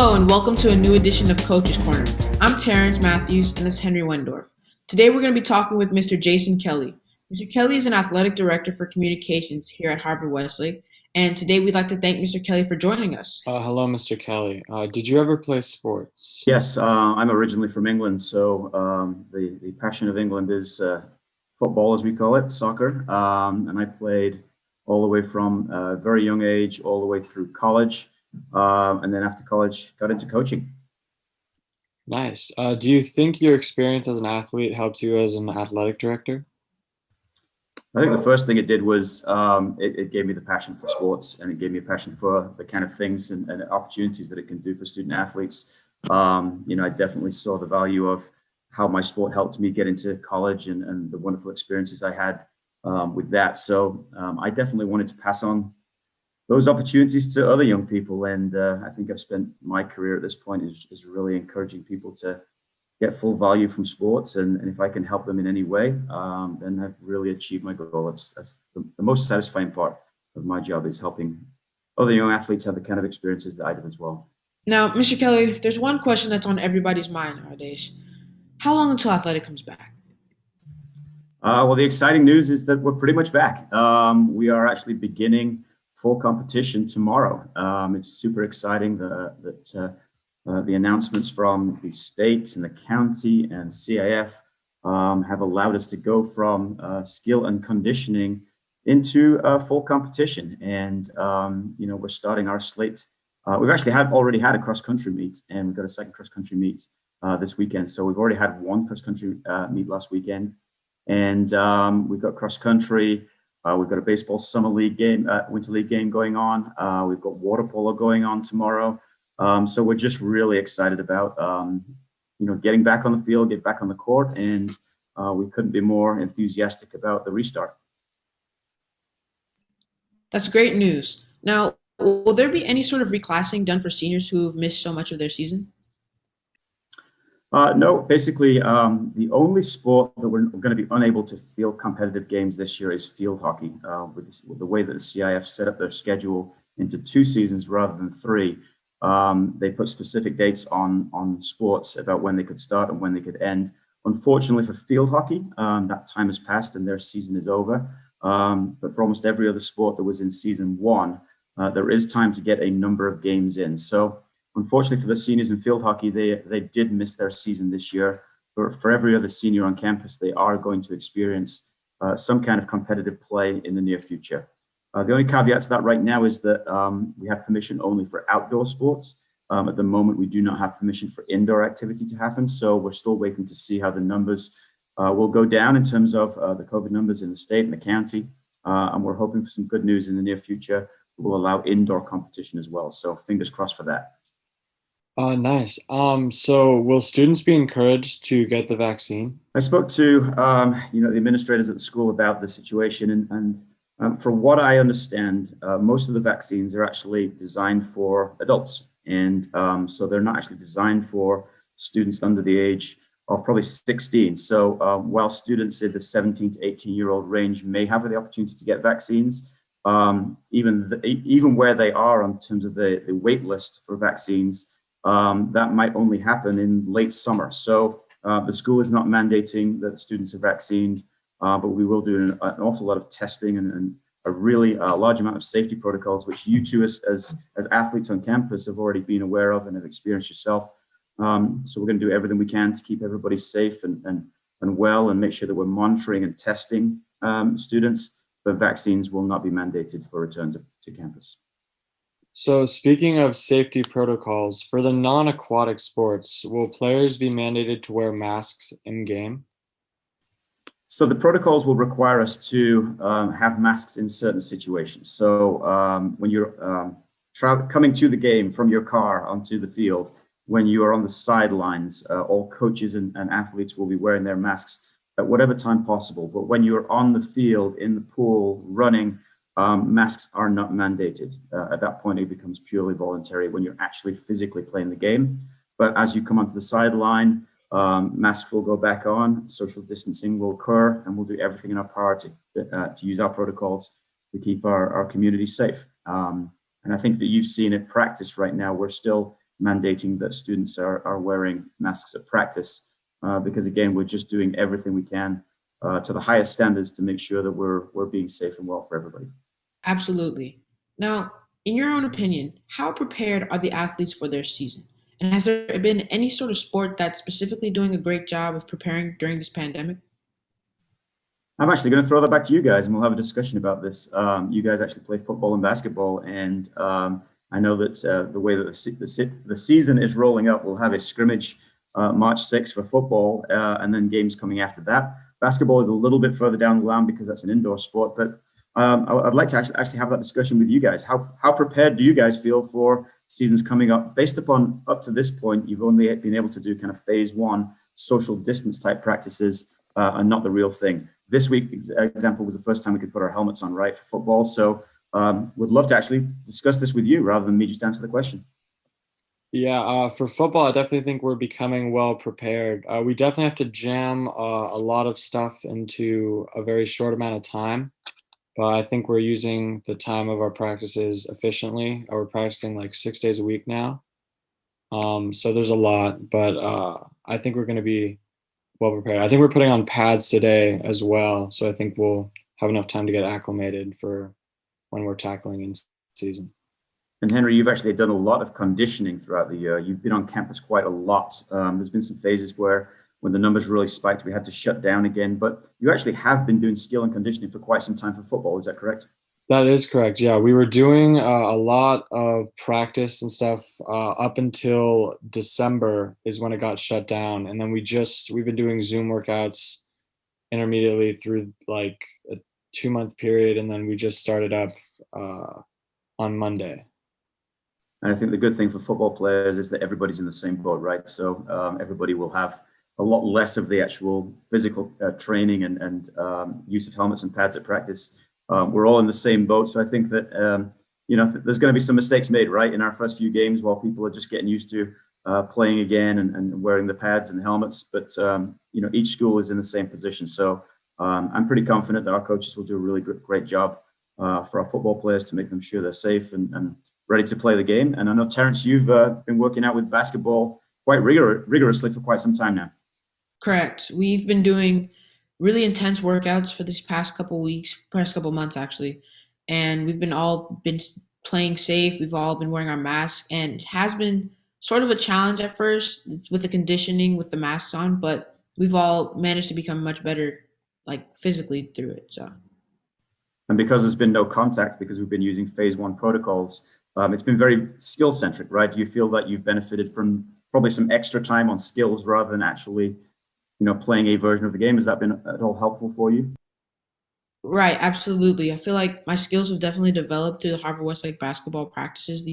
Hello and welcome to a new edition of Coach's Corner. I'm Terrence Matthews and this is Henry Wendorf. Today we're going to be talking with Mr. Jason Kelly. Mr. Kelly is an athletic director for communications here at Harvard Wesley, and today we'd like to thank Mr. Kelly for joining us. Hello, Mr. Kelly. Did you ever play sports? Yes, I'm originally from England, so the passion of England is football, as we call it, soccer. And I played all the way from a very young age, all the way through college, and then after college, got into coaching. Nice. Do you think your experience as an athlete helped you as an athletic director? I think the first thing it did was it gave me the passion for sports, and it gave me a passion for the kind of things and opportunities that it can do for student athletes. I definitely saw the value of how my sport helped me get into college and the wonderful experiences I had with that. So I definitely wanted to pass on those opportunities to other young people. And I think I've spent my career at this point is really encouraging people to get full value from sports. And if I can help them in any way, then I've really achieved my goal. That's the most satisfying part of my job, is helping other young athletes have the kind of experiences that I did as well. Now, Mr. Kelly, there's one question that's on everybody's mind nowadays. How long until athletic comes back? Well, the exciting news is that we're pretty much back. We are actually beginning full competition tomorrow. It's super exciting that the announcements from the state and the county and CIF have allowed us to go from skill and conditioning into full competition. And, we're starting our slate. We've actually already had a cross-country meet, and we've got a second cross-country meet this weekend. So we've already had one cross-country meet last weekend. And we've got cross-country. We've got a baseball summer league game, winter league game going on. We've got water polo going on tomorrow. So we're just really excited about, getting back on the field, get back on the court, and we couldn't be more enthusiastic about the restart. That's great news. Now, will there be any sort of reclassing done for seniors who've missed so much of their season? No, basically, the only sport that we're going to be unable to field competitive games this year is field hockey. With the way that the CIF set up their schedule into 2 seasons rather than 3, they put specific dates on sports about when they could start and when they could end. Unfortunately for field hockey, that time has passed and their season is over. But for almost every other sport that was in season 1, there is time to get a number of games in. So unfortunately for the seniors in field hockey, they did miss their season this year. But for every other senior on campus, they are going to experience some kind of competitive play in the near future. The only caveat to that right now is that we have permission only for outdoor sports. At the moment, we do not have permission for indoor activity to happen. So we're still waiting to see how the numbers will go down in terms of the COVID numbers in the state and the county. And we're hoping for some good news in the near future that will allow indoor competition as well. So fingers crossed for that. Nice. So will students be encouraged to get the vaccine? I spoke to the administrators at the school about the situation, and from what I understand, most of the vaccines are actually designed for adults, and so they're not actually designed for students under the age of probably 16. So while students in the 17 to 18-year-old range may have the opportunity to get vaccines, even where they are in terms of the wait list for vaccines, that might only happen in late summer. So the school is not mandating that students are vaccinated, but we will do an awful lot of testing and a really large amount of safety protocols, which you two as athletes on campus have already been aware of and have experienced yourself. So we're going to do everything we can to keep everybody safe and well, and make sure that we're monitoring and testing students, but vaccines will not be mandated for return to campus. So speaking of safety protocols, for the non-aquatic sports, will players be mandated to wear masks in game? So the protocols will require us to have masks in certain situations. So when you're coming to the game from your car onto the field, when you are on the sidelines, all coaches and athletes will be wearing their masks at whatever time possible. But when you're on the field, in the pool, running, masks are not mandated. At that point, it becomes purely voluntary when you're actually physically playing the game. But as you come onto the sideline, masks will go back on, social distancing will occur, and we'll do everything in our power to use our protocols to keep our community safe. And I think that you've seen it practice right now. We're still mandating that students are wearing masks at practice, because again, we're just doing everything we can to the highest standards to make sure that we're being safe and well for everybody. Absolutely. Now, in your own opinion, how prepared are the athletes for their season? And has there been any sort of sport that's specifically doing a great job of preparing during this pandemic? I'm actually going to throw that back to you guys, and we'll have a discussion about this. You guys actually play football and basketball, and I know that the way that the season is rolling up, we'll have a scrimmage March 6th for football, and then games coming after that. Basketball is a little bit further down the line because that's an indoor sport, but I'd like to actually have that discussion with you guys. How prepared do you guys feel for seasons coming up? Based upon up to this point, you've only been able to do kind of phase one social distance type practices, and not the real thing. This week, example, was the first time we could put our helmets on, right, for football. So would love to actually discuss this with you rather than me just answer the question. Yeah, for football, I definitely think we're becoming well prepared. We definitely have to jam a lot of stuff into a very short amount of time, but I think we're using the time of our practices efficiently. We're practicing like 6 days a week now. So there's a lot, but I think we're going to be well prepared. I think we're putting on pads today as well, so I think we'll have enough time to get acclimated for when we're tackling in season. And Henry, you've actually done a lot of conditioning throughout the year. You've been on campus quite a lot. There's been some phases where when the numbers really spiked, we had to shut down again, but you actually have been doing skill and conditioning for quite some time for football. Is that correct? That is correct. Yeah, we were doing a lot of practice and stuff up until December is when it got shut down, and then we've been doing Zoom workouts intermediately through like a 2-month period, and then we just started up on Monday. And I think the good thing for football players is that everybody's in the same boat, right? So everybody will have a lot less of the actual physical training and use of helmets and pads at practice. We're all in the same boat. So I think that, there's going to be some mistakes made, right, in our first few games while people are just getting used to playing again and wearing the pads and helmets. But, each school is in the same position. So I'm pretty confident that our coaches will do a really great job for our football players to make them sure they're safe and ready to play the game. And I know, Terrence, you've been working out with basketball quite rigorously for quite some time now. Correct. We've been doing really intense workouts for these past couple months actually, and we've been playing safe. We've all been wearing our masks, and it has been sort of a challenge at first with the conditioning with the masks on, but we've all managed to become much better, like physically through it. So. And because there's been no contact, because we've been using phase one protocols, it's been very skill centric, right? Do you feel that you've benefited from probably some extra time on skills rather than actually playing a version of the game? Has that been at all helpful for you? Right, absolutely. I feel like my skills have definitely developed through the Harvard Westlake basketball practices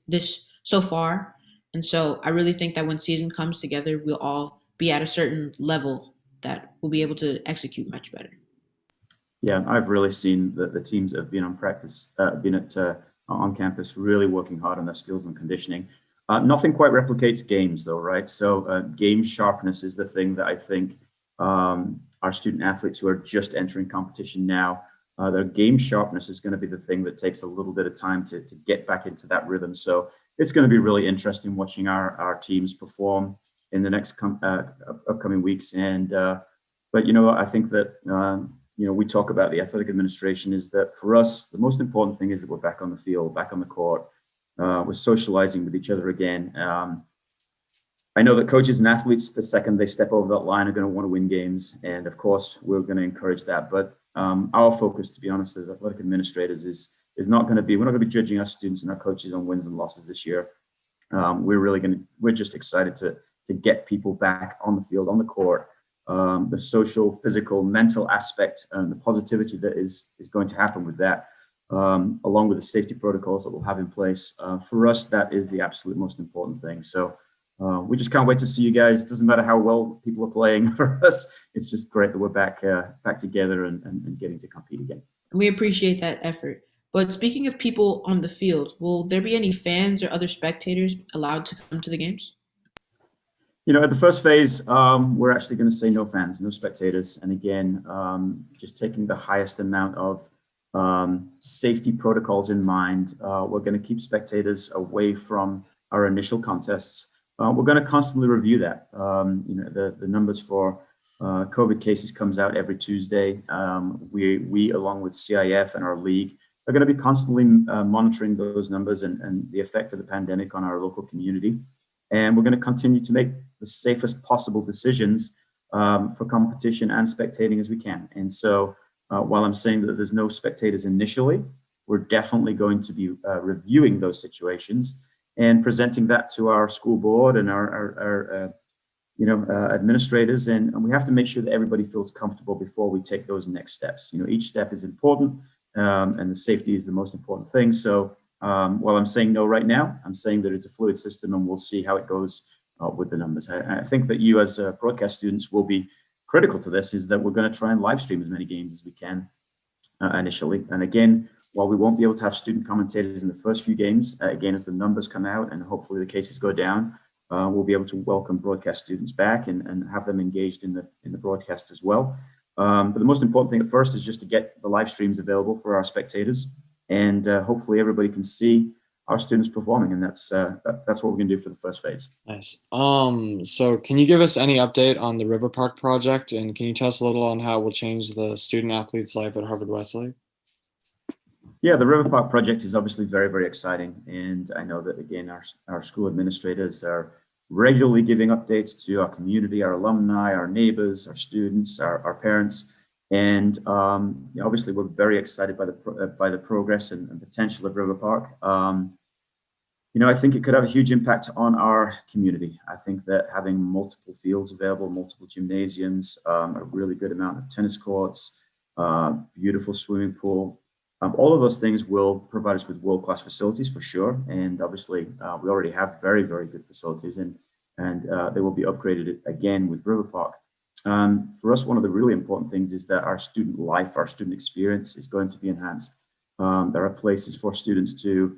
this so far. And so I really think that when season comes together, we'll all be at a certain level that we'll be able to execute much better. Yeah, I've really seen the teams that have been on campus really working hard on their skills and conditioning. Nothing quite replicates games though, right? So game sharpness is the thing that I think our student athletes who are just entering competition now, their game sharpness is going to be the thing that takes a little bit of time to get back into that rhythm. So it's going to be really interesting watching our teams perform in the next upcoming weeks. But I think that we talk about the athletic administration is that for us, the most important thing is that we're back on the field, back on the court. We're socializing with each other again. I know that coaches and athletes, the second they step over that line, are going to want to win games. And of course, we're going to encourage that. But our focus, to be honest, as athletic administrators is not going to be, we're not going to be judging our students and our coaches on wins and losses this year. We're just excited to get people back on the field, on the court. The social, physical, mental aspect and the positivity that is going to happen with that, along with the safety protocols that we'll have in place. For us, that is the absolute most important thing. So we just can't wait to see you guys. It doesn't matter how well people are playing for us. It's just great that we're back together and getting to compete again. We appreciate that effort. But speaking of people on the field, will there be any fans or other spectators allowed to come to the games? At the first phase, we're actually going to say no fans, no spectators. And again, just taking the highest amount of safety protocols in mind, we're going to keep spectators away from our initial contests. We're going to constantly review that. The numbers for COVID cases comes out every Tuesday. We along with CIF and our league are going to be constantly monitoring those numbers and the effect of the pandemic on our local community. And we're going to continue to make the safest possible decisions for competition and spectating as we can. And so while I'm saying that there's no spectators initially, we're definitely going to be reviewing those situations and presenting that to our school board and our administrators. And we have to make sure that everybody feels comfortable before we take those next steps. Each step is important, and the safety is the most important thing. So while I'm saying no right now, I'm saying that it's a fluid system and we'll see how it goes with the numbers. I think that you as broadcast students will be critical to this, is that we're going to try and live stream as many games as we can initially. And again, while we won't be able to have student commentators in the first few games, again, as the numbers come out and hopefully the cases go down, we'll be able to welcome broadcast students back and have them engaged in the broadcast as well. But the most important thing at first is just to get the live streams available for our spectators, and hopefully everybody can see our students performing, and that's what we're going to do for the first phase. Nice. So can you give us any update on the River Park project, and can you tell us a little on how it will change the student athlete's life at Harvard Wesley? Yeah, the River Park project is obviously very, very exciting, and I know that again our school administrators are regularly giving updates to our community, our alumni, our neighbors, our students, our parents, and obviously we're very excited by the progress and potential of River Park. I think it could have a huge impact on our community. I think that having multiple fields available, multiple gymnasiums, a really good amount of tennis courts, beautiful swimming pool, all of those things will provide us with world-class facilities for sure. And obviously, we already have very, very good facilities, and they will be upgraded again with River Park. For us, one of the really important things is that our student life, our student experience is going to be enhanced. There are places for students to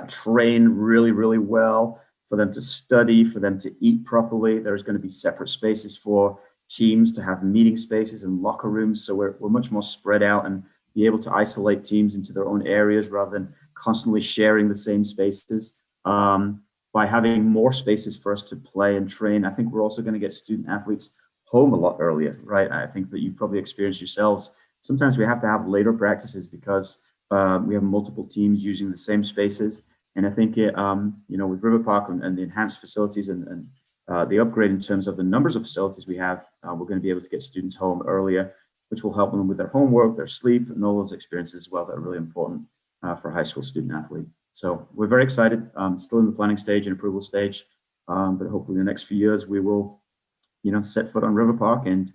train really, really well, for them to study, for them to eat properly. There's going to be separate spaces for teams to have meeting spaces and locker rooms. So we're much more spread out and be able to isolate teams into their own areas rather than constantly sharing the same spaces. By having more spaces for us to play and train, I think we're also going to get student athletes home a lot earlier, right? I think that you've probably experienced yourselves. Sometimes we have to have later practices because we have multiple teams using the same spaces. And I think with River Park and the enhanced facilities and the upgrade in terms of the numbers of facilities we have, we're going to be able to get students home earlier, which will help them with their homework, their sleep, and all those experiences as well that are really important for a high school student athlete. So we're very excited, still in the planning stage and approval stage, but hopefully in the next few years we will, set foot on River Park. And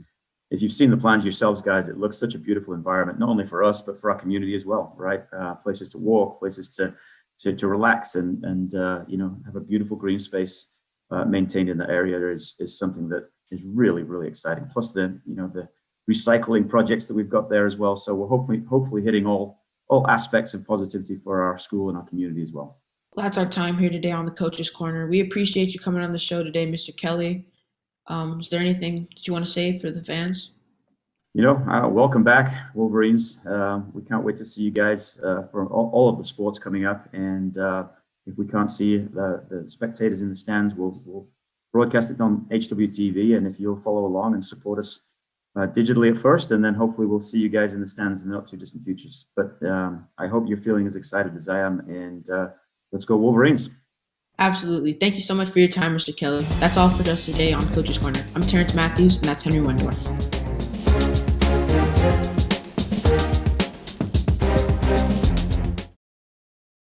if you've seen the plans yourselves, guys, it looks such a beautiful environment, not only for us, but for our community as well, right? Places to walk, places to relax and have a beautiful green space maintained in the area is something that is really, really exciting. Plus the recycling projects that we've got there as well. So we're hopefully hitting all aspects of positivity for our school and our community as well. Well, that's our time here today on the Coach's Corner. We appreciate you coming on the show today, Mr. Kelly. Is there anything that you want to say for the fans? Welcome back, Wolverines. We can't wait to see you guys for all of the sports coming up. And if we can't see the spectators in the stands, we'll broadcast it on HWTV. And if you'll follow along and support us digitally at first, and then hopefully we'll see you guys in the stands in the not too distant futures. But I hope you're feeling as excited as I am, and let's go Wolverines. Absolutely. Thank you so much for your time, Mr. Kelly. That's all for us today on Coach's Corner. I'm Terrence Matthews, and that's Henry Wendorf.